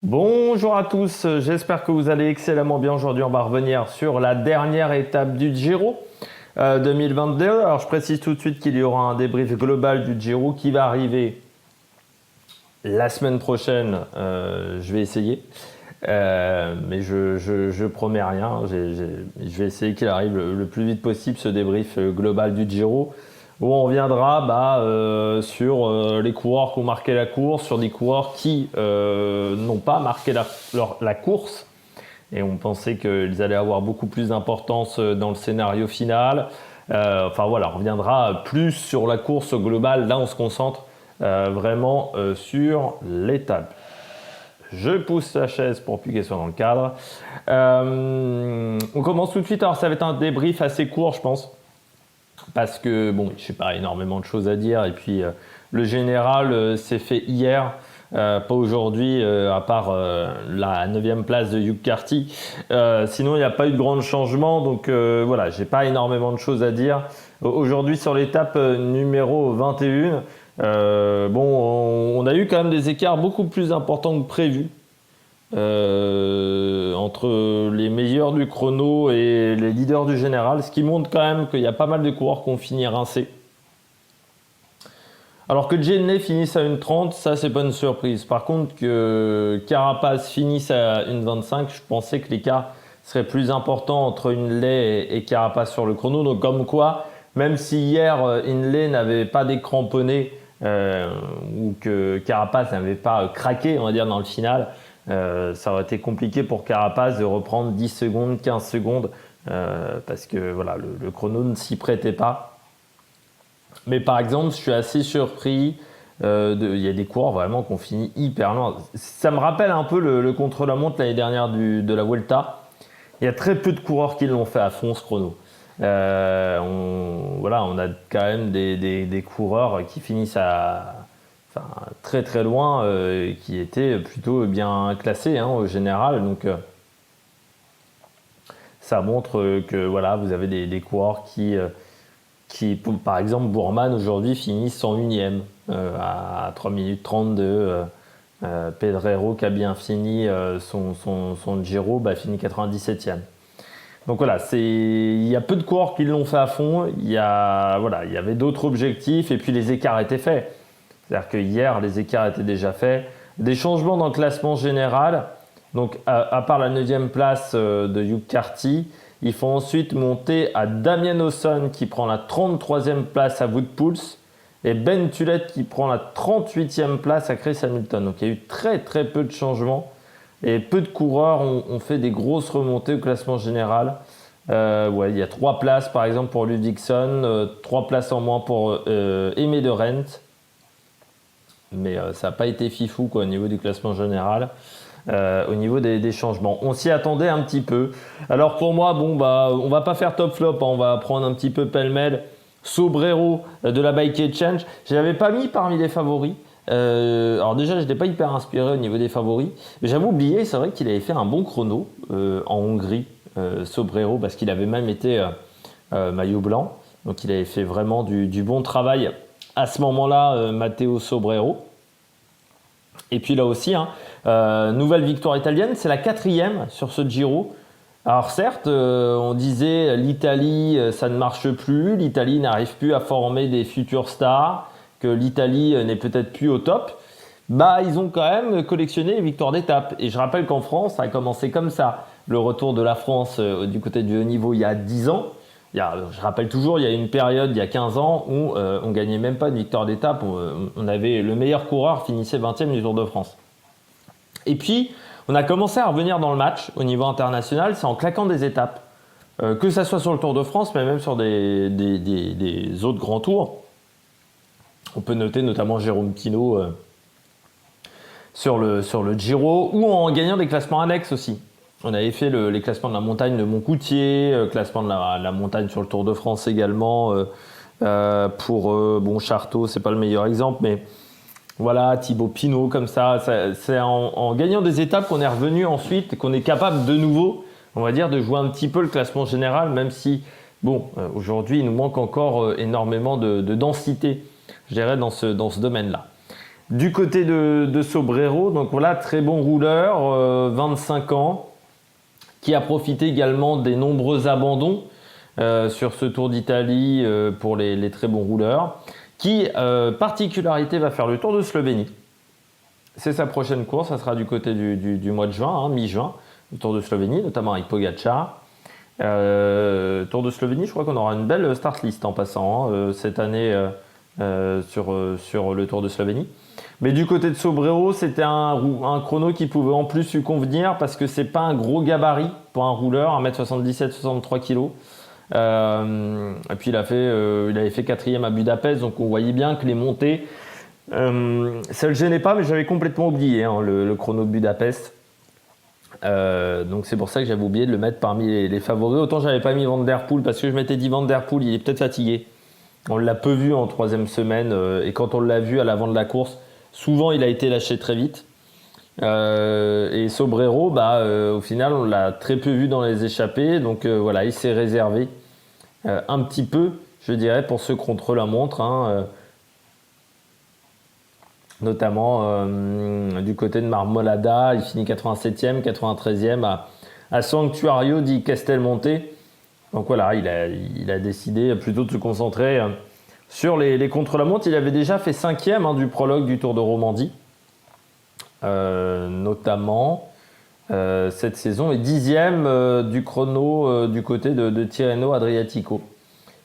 Bonjour à tous, j'espère que vous allez excellemment bien. Aujourd'hui, on va revenir sur la dernière étape du Giro 2022. Alors, je précise tout de suite qu'il y aura un débrief global du Giro qui va arriver la semaine prochaine. Je vais essayer, mais je promets rien. Je vais essayer qu'il arrive le plus vite possible, ce débrief global du Giro, où on reviendra sur les coureurs qui ont marqué la course, sur des coureurs qui n'ont pas marqué la course. Et on pensait qu'ils allaient avoir beaucoup plus d'importance dans le scénario final. Enfin voilà, on reviendra plus sur la course globale. Là, on se concentre vraiment sur l'étape. Je pousse la chaise pour plus qu'elle soit dans le cadre. On commence tout de suite. Alors, ça va être un débrief assez court, je pense. Parce que, bon, je sais pas, énormément de choses à dire. Et puis, le général s'est fait hier, pas aujourd'hui, à part la 9e place de Hugh Carty. Sinon, il n'y a pas eu de grands changements. Donc, voilà, j'ai pas énormément de choses à dire. Aujourd'hui, sur l'étape numéro 21, on a eu quand même des écarts beaucoup plus importants que prévu. Entre les meilleurs du chrono et les leaders du général, ce qui montre quand même qu'il y a pas mal de coureurs qui ont fini rincés. Alors que Jenney finisse à 1,30, ça c'est pas une surprise. Par contre que Carapaz finisse à 1,25, je pensais que l'écart serait plus important entre Hindley et Carapaz sur le chrono. Donc comme quoi, même si hier Hindley n'avait pas des cramponnés ou que Carapaz n'avait pas craqué, on va dire, dans le final, ça aurait été compliqué pour Carapaz de reprendre 10 secondes, 15 secondes, parce que voilà, le chrono ne s'y prêtait pas. Mais par exemple, je suis assez surpris, il y a des coureurs vraiment qui ont fini hyper loin. Ça me rappelle un peu le contre-la-montre l'année dernière de la Vuelta. Il y a très peu de coureurs qui l'ont fait à fond ce chrono. On a quand même des coureurs qui finissent très très loin, qui étaient plutôt bien classés au général. Donc ça montre que voilà, vous avez des coureurs qui par exemple, Bourman aujourd'hui finit 101e à 3 minutes 32. Pedrero qui a bien fini son Giro finit 97e. Donc voilà, il y a peu de coureurs qui l'ont fait à fond. Il y avait d'autres objectifs et puis les écarts étaient faits. C'est-à-dire que hier, les écarts étaient déjà faits. Des changements dans le classement général. Donc, à part la 9e place de Hugh Carty, il faut ensuite monter à Damien Hawson qui prend la 33e place à Woodpulse et Ben Tullet qui prend la 38e place à Chris Hamilton. Donc, il y a eu très très peu de changements et peu de coureurs ont fait des grosses remontées au classement général. Il y a 3 places par exemple pour Ludvigsen, 3 places en moins pour Aimé de Rent. Mais ça n'a pas été fifou au niveau du classement général. Au niveau des changements, on s'y attendait un petit peu. Alors pour moi, on va pas faire top flop, on va prendre un petit peu pêle-mêle. Sobrero de la Bike Exchange, je l'avais pas mis parmi les favoris. Alors déjà, je n'étais pas hyper inspiré au niveau des favoris, mais j'avais oublié, c'est vrai qu'il avait fait un bon chrono en Hongrie, Sobrero, parce qu'il avait même été maillot blanc, donc il avait fait vraiment du bon travail à ce moment-là, Matteo Sobrero. Et puis là aussi, nouvelle victoire italienne, c'est la 4e sur ce Giro. Alors certes, on disait l'Italie, ça ne marche plus, l'Italie n'arrive plus à former des futures stars, que l'Italie n'est peut-être plus au top. Ils ont quand même collectionné les victoires d'étape. Et je rappelle qu'en France, ça a commencé comme ça. Le retour de la France du côté du haut niveau il y a 10 ans. Je rappelle toujours, il y a une période, il y a 15 ans, où on gagnait même pas de victoire d'étape. On avait le meilleur coureur finissait 20e du Tour de France. Et puis, on a commencé à revenir dans le match au niveau international, c'est en claquant des étapes. Que ça soit sur le Tour de France, mais même sur des autres grands tours. On peut noter notamment Jérôme Pinault sur le Giro, ou en gagnant des classements annexes aussi. On avait fait les classements de la montagne de Montcoutier, classement de la montagne sur le Tour de France également. Pour Charteau, c'est pas le meilleur exemple, mais voilà, Thibaut Pinot comme ça. C'est en gagnant des étapes qu'on est revenu ensuite, qu'on est capable de nouveau, on va dire, de jouer un petit peu le classement général, même si, aujourd'hui, il nous manque encore énormément de densité, je dirais, dans ce domaine-là. Du côté de Sobrero, donc voilà, très bon rouleur, 25 ans, qui a profité également des nombreux abandons sur ce Tour d'Italie pour les très bons rouleurs, qui, particularité, va faire le Tour de Slovénie. C'est sa prochaine course, ça sera du côté du mois de juin, hein, mi-juin, le Tour de Slovénie, notamment avec Pogačar. Tour de Slovénie, je crois qu'on aura une belle start list en passant cette année sur le Tour de Slovénie. Mais du côté de Sobrero, c'était un chrono qui pouvait en plus lui convenir parce que c'est pas un gros gabarit pour un rouleur, 1m77, 63 kg. Et puis il avait fait 4e à Budapest, donc on voyait bien que les montées, ça le gênait pas, mais j'avais complètement oublié le chrono de Budapest. Donc c'est pour ça que j'avais oublié de le mettre parmi les favoris. Autant j'avais pas mis Van Der Poel parce que je m'étais dit Van Der Poel, il est peut-être fatigué. On l'a peu vu en 3e semaine et quand on l'a vu à l'avant de la course, souvent il a été lâché très vite. Et Sobrero, au final on l'a très peu vu dans les échappées, donc voilà, il s'est réservé un petit peu, je dirais, pour ce contre-la-montre, notamment du côté de Marmolada, il finit 87e, 93e à Sanctuario di Castelmonte. Donc voilà, il a décidé plutôt de se concentrer sur les contre-la-montre. Il avait déjà fait 5e du prologue du Tour de Romandie, notamment cette saison, et 10e du chrono du côté de Tirreno Adriatico.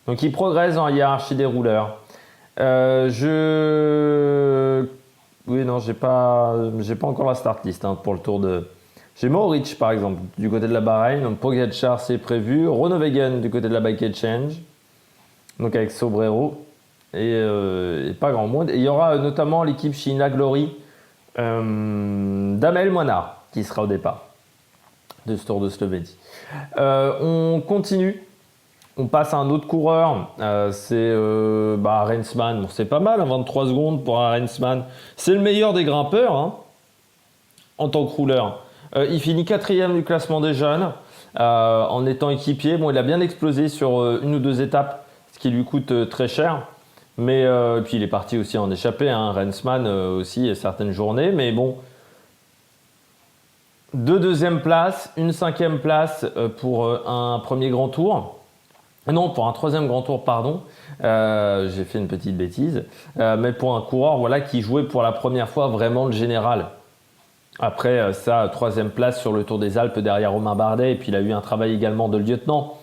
Donc il progresse dans la hiérarchie des rouleurs. Oui, non, j'ai pas encore la start list pour le Tour de... J'ai Mohoric par exemple du côté de la Bahreïn, donc Pogačar c'est prévu, Groenewegen du côté de la Bike Exchange, donc avec Sobrero et pas grand monde. Et il y aura notamment l'équipe China Glory d'Amel Moinard qui sera au départ de ce Tour de Slovénie. On continue, on passe à un autre coureur, c'est Arensman. Bon, c'est pas mal, 23 secondes pour Arensman. C'est le meilleur des grimpeurs en tant que rouleur. Il finit 4e du classement des jeunes en étant équipier. Bon, il a bien explosé sur une ou deux étapes, ce qui lui coûte très cher. Mais puis il est parti aussi en échappée, Rensman aussi certaines journées. Mais bon, 2 deuxièmes places, une 5e place pour un premier grand tour. Non, pour un 3e grand tour, pardon. J'ai fait une petite bêtise. Mais pour un coureur qui jouait pour la première fois vraiment le général. Après sa 3e place sur le Tour des Alpes derrière Romain Bardet, et puis il a eu un travail également de lieutenant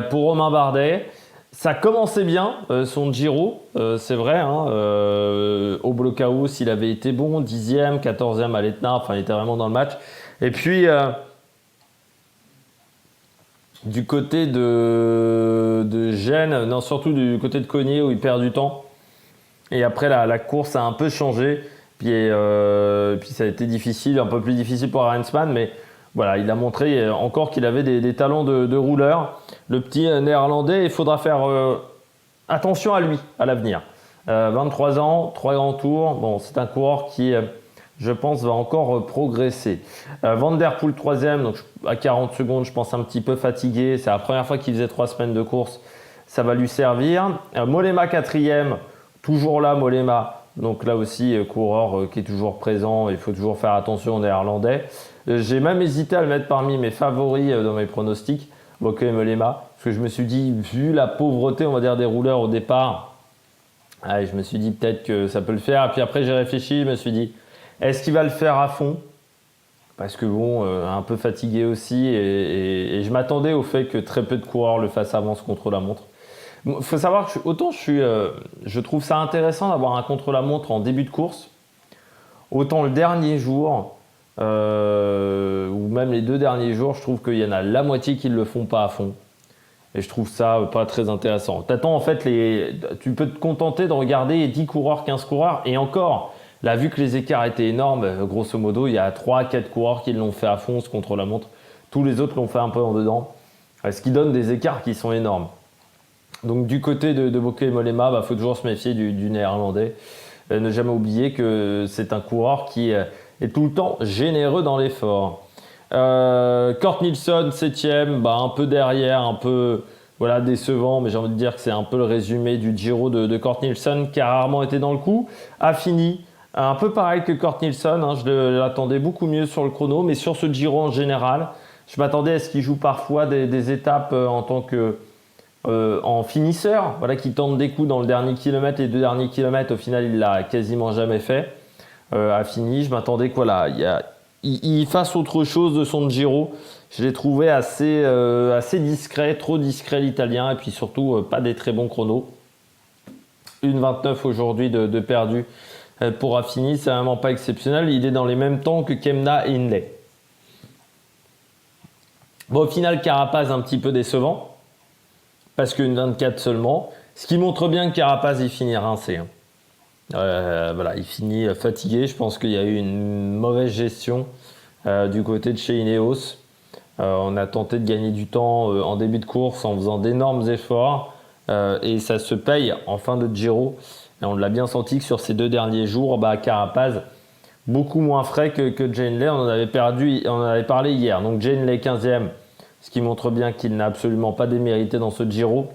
pour Romain Bardet. Ça commençait bien son Giro, c'est vrai. Au Blockhaus, il avait été bon, 10e, 14e à l'Etna, enfin il était vraiment dans le match. Et puis du côté de Gênes, non surtout du côté de Cognier où il perd du temps. Et après la course a un peu changé. Puis ça a été difficile, un peu plus difficile pour Arensman, mais voilà, il a montré encore qu'il avait des talents de rouleur. Le petit néerlandais, il faudra faire attention à lui à l'avenir. 23 ans, 3 grands tours, bon, c'est un coureur qui, je pense, va encore progresser. Van Der Poel 3e, donc à 40 secondes, je pense un petit peu fatigué. C'est la première fois qu'il faisait 3 semaines de course, ça va lui servir. Mollema 4e, toujours là Mollema. Donc là aussi, coureur qui est toujours présent, il faut toujours faire attention aux Néerlandais. J'ai même hésité à le mettre parmi mes favoris dans mes pronostics, Bokeh et Mollema, parce que je me suis dit, vu la pauvreté, on va dire, des rouleurs au départ, je me suis dit peut-être que ça peut le faire. Et puis après, j'ai réfléchi, je me suis dit, est-ce qu'il va le faire à fond ? Parce que bon, un peu fatigué aussi, et je m'attendais au fait que très peu de coureurs le fassent avant ce contre-la-montre. Il faut savoir que je trouve ça intéressant d'avoir un contre-la-montre en début de course, autant le dernier jour, ou même les 2 derniers jours, je trouve qu'il y en a la moitié qui ne le font pas à fond. Et je trouve ça pas très intéressant. T'attends en fait, tu peux te contenter de regarder 10 coureurs, 15 coureurs, et encore, là, vu que les écarts étaient énormes, grosso modo, il y a 3-4 coureurs qui l'ont fait à fond, ce contre-la-montre. Tous les autres l'ont fait un peu en dedans, ce qui donne des écarts qui sont énormes. Donc du côté de Bokeh et Mollema, faut toujours se méfier du néerlandais. Ne jamais oublier que c'est un coureur qui est tout le temps généreux dans l'effort. Kort Nielsen 7e, un peu derrière, un peu décevant, mais j'ai envie de dire que c'est un peu le résumé du Giro de Kort Nielsen qui a rarement été dans le coup. A fini Un peu pareil que Kurt Nielsen, hein, je l'attendais beaucoup mieux sur le chrono, mais sur ce Giro en général, je m'attendais à ce qu'il joue parfois des étapes en tant que en finisseur, voilà, qui tente des coups dans le dernier kilomètre, les 2 derniers kilomètres, au final il l'a quasiment jamais fait. A fini, je m'attendais que voilà, il fasse autre chose de son Giro. Je l'ai trouvé assez discret, trop discret l'Italien, et puis surtout pas des très bons chronos. 1,29 aujourd'hui de perdu pour Affini, c'est vraiment pas exceptionnel. Il est dans les mêmes temps que Kemna et Hindley. Bon, au final, Carapaz un petit peu décevant, parce qu'une 24 seulement, ce qui montre bien que Carapaz il finit rincé. Hein. Voilà, il finit fatigué. Je pense qu'il y a eu une mauvaise gestion du côté de chez Ineos. On a tenté de gagner du temps en début de course en faisant d'énormes efforts et ça se paye en fin de Giro. Et on l'a bien senti que sur ces 2 derniers jours, Carapaz beaucoup moins frais que Jay Hindley. On en avait parlé hier. Donc Jay Hindley 15e, ce qui montre bien qu'il n'a absolument pas démérité dans ce Giro.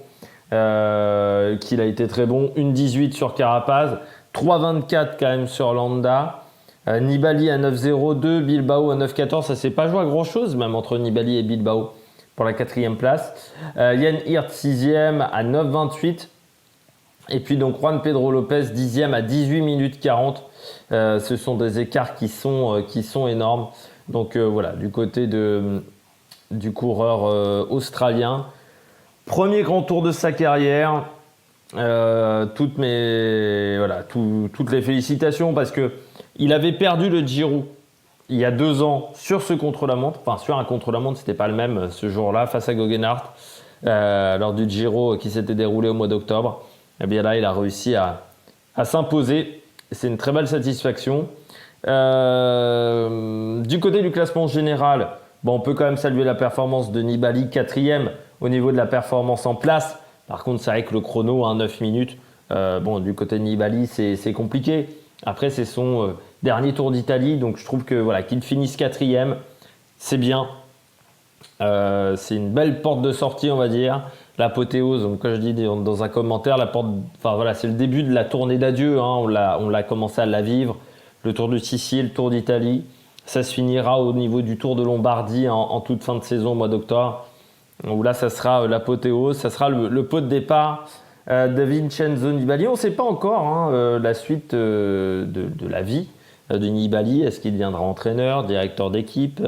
Qu'il a été très bon. 1,18 sur Carapaz, 3,24 quand même sur Landa. Nibali à 9,02, Bilbao à 9,14. Ça s'est pas joué à grand chose même entre Nibali et Bilbao pour la 4e place. Jan Hirt 6e à 9,28. Et puis donc Juan Pedro Lopez 10e à 18 minutes 40. Ce sont des écarts qui sont énormes. Donc voilà, du côté du coureur australien. Premier grand tour de sa carrière. Toutes les félicitations parce que il avait perdu le Giro il y a 2 ans sur ce contre-la-montre. Enfin, sur un contre-la-montre, c'était pas le même ce jour-là face à Geoghegan Hart lors du Giro qui s'était déroulé au mois d'octobre. Et bien là, il a réussi à s'imposer. C'est une très belle satisfaction. Du côté du classement général, on peut quand même saluer la performance de Nibali 4e au niveau de la performance en place. Par contre, c'est vrai que le chrono, 9 minutes, du côté de Nibali, c'est compliqué. Après, c'est son dernier Tour d'Italie, donc je trouve que voilà, qu'il finisse 4e, c'est bien. C'est une belle porte de sortie, on va dire. L'apothéose, donc comme je dis dans un commentaire, c'est le début de la tournée d'adieu. Hein, on l'a commencé à la vivre. Le Tour de Sicile, le Tour d'Italie. Ça se finira au niveau du Tour de Lombardie en toute fin de saison, au mois d'octobre. Où là, ça sera l'apothéose, ça sera le pot de départ de Vincenzo Nibali. On ne sait pas encore la suite de la vie de Nibali. Est-ce qu'il deviendra entraîneur, directeur d'équipe?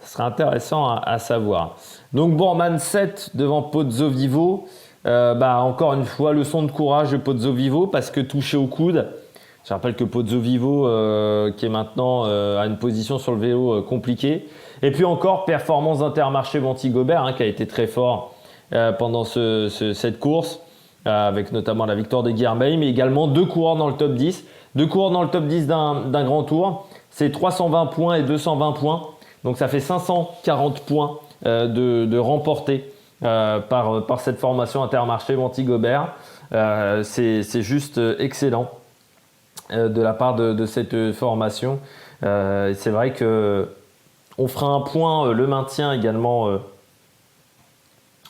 Ce sera intéressant à savoir. Donc Boorman 7 devant Pozzovivo. Encore une fois, leçon de courage de Pozzovivo parce que touché au coude. Je rappelle que Pozzovivo, qui est maintenant à une position sur le vélo compliquée. Et puis encore, performance d'Intermarché Montigobert, qui a été très fort pendant cette course, avec notamment la victoire de Guilherme, mais également 2 coureurs dans le top 10. 2 coureurs dans le top 10 d'un grand tour, c'est 320 points et 220 points. Donc ça fait 540 points de remportés par cette formation Intermarché Montigobert. C'est juste excellent de la part de cette formation. C'est vrai que on fera un point le maintien également.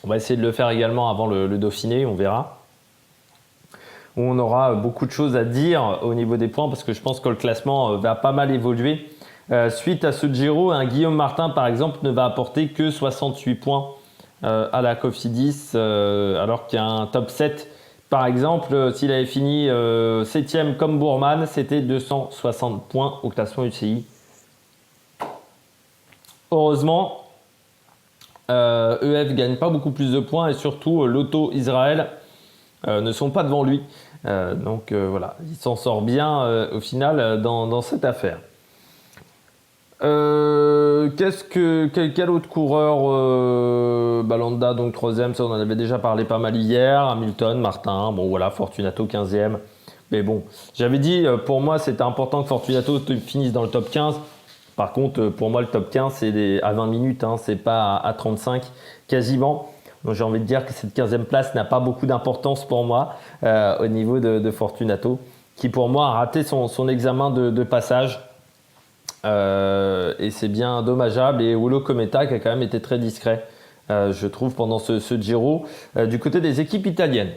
On va essayer de le faire également avant le Dauphiné, on verra. Où on aura beaucoup de choses à dire au niveau des points parce que je pense que le classement va pas mal évoluer. Suite à ce Giro, un Guillaume Martin par exemple ne va apporter que 68 points à la Cofidis alors qu'il y a un top 7. Par exemple, s'il avait fini 7e comme Boorman, c'était 260 points au classement UCI. Heureusement, EF gagne pas beaucoup plus de points et surtout Lotto Israël ne sont pas devant lui. Donc voilà, il s'en sort bien au final dans cette affaire. Quel autre coureur Landa donc 3e, ça on en avait déjà parlé pas mal hier. Hamilton, Martin, Fortunato 15e. Mais bon, j'avais dit pour moi c'était important que Fortunato finisse dans le top 15. Par contre, pour moi, le top 15, c'est à 20 minutes, c'est pas à 35 quasiment. Donc j'ai envie de dire que cette 15e place n'a pas beaucoup d'importance pour moi au niveau de Fortunato, qui pour moi a raté son examen de passage. Et c'est bien dommageable. Et Olo Kometa qui a quand même été très discret je trouve, pendant ce Giro, du côté des équipes italiennes.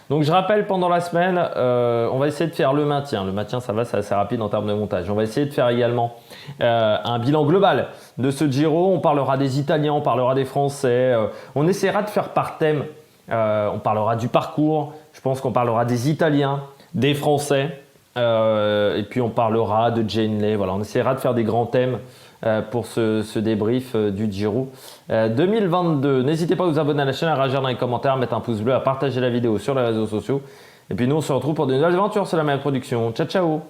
Donc je rappelle, pendant la semaine, on va essayer de faire le maintien. Le maintien, ça va, c'est assez rapide en termes de montage. On va essayer de faire également un bilan global de ce Giro. On parlera des Italiens, on parlera des Français. On essaiera de faire par thème. On parlera du parcours. Je pense qu'on parlera des Italiens, des Français. Et puis on parlera de Jane Lay. Voilà, on essaiera de faire des grands thèmes pour ce débrief du Giro 2022. N'hésitez pas à vous abonner à la chaîne, à réagir dans les commentaires, à mettre un pouce bleu, à partager la vidéo sur les réseaux sociaux. Et puis nous, on se retrouve pour de nouvelles aventures sur la même production. Ciao, ciao!